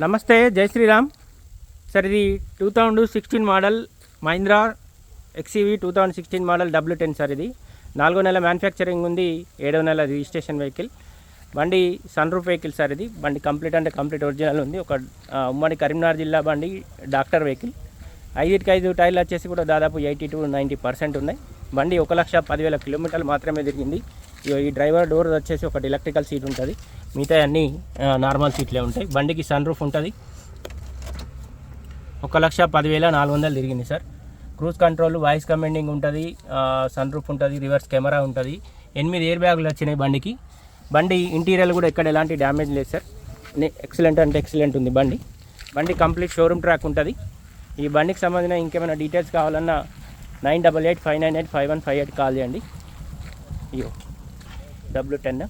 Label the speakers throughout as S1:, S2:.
S1: నమస్తే, జై శ్రీరామ్ సార్. ఇది 2016 model Mahindra XUV 2016 model W10 sir. ఇది 4వ నెల మ్యానుఫ్యాక్చరింగ్ ఉంది, 7వ నెల రిజిస్ట్రేషన్ వెహికల్. బండి సన్ రూఫ్ వెహికల్ సార్. ఇది బండి కంప్లీట్ అంటే కంప్లీట్ ఒరిజినల్ ఉంది. ఒక ఉమ్మడి కరీంనగర్ జిల్లా బండి, డాక్టర్ వెహికల్. 5 టైర్లు వచ్చేసి కూడా దాదాపు 80 to 90% ఉన్నాయి. బండి 1,10,000 కిలోమీటర్లు మాత్రమే తిరిగింది. ఈ డ్రైవర్ డోర్ వచ్చేసి ఒకటి ఎలక్ట్రికల్ సీట్ ఉంటుంది, మిగతా అన్నీ నార్మల్ సీట్లే ఉంటాయి. బండికి సన్ రూఫ్ ఉంటుంది. 1,10,400 తిరిగింది sir. Cruise control, voice commanding ఉంటుంది, సన్ రూఫ్ ఉంటుంది, రివర్స్ కెమెరా ఉంటుంది. 8 ఎయిర్ బ్యాగులు వచ్చినాయి బండికి. బండి ఇంటీరియర్ కూడా ఎక్కడ ఎలాంటి డ్యామేజ్ లేదు సార్. ఎక్సలెంట్ అంటే ఎక్సలెంట్ ఉంది బండి. బండి కంప్లీట్ షోరూమ్ ట్రాక్ ఉంటుంది. ఈ బండికి సంబంధించిన ఇంకేమైనా డీటెయిల్స్ కావాలన్నా 9885985158 కాల్ చేయండి. ఇయో W10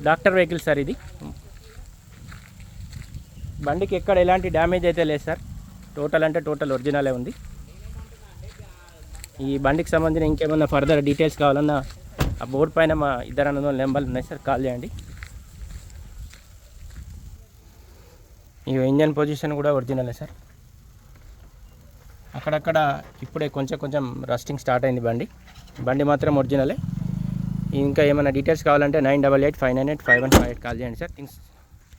S1: డాక్టర్ వెహికల్ సార్. ఇది బండికి ఎక్కడ ఎలాంటి డ్యామేజ్ అయితే లేదు సార్. టోటల్ అంటే టోటల్ ఒరిజినలే ఉంది. ఈ బండికి సంబంధించిన ఇంకేమన్నా ఫర్దర్ డీటెయిల్స్ కావాలన్నా ఆ బోర్డు పైన మా ఇద్దరు అన్నదమ్ముల నెంబర్లు ఉన్నాయి సార్, కాల్ చేయండి. ఈ ఇంజన్ పొజిషన్ కూడా ఒరిజినలే సార్. అక్కడక్కడ ఇప్పుడే కొంచెం రస్టింగ్ స్టార్ట్ అయింది బండి మాత్రం ఒరిజినలే. ఇంకా ఏమైనా డీటెయిల్స్ కావాలంటే 9885985158 కాల్ చేయండి సార్. థింగ్స్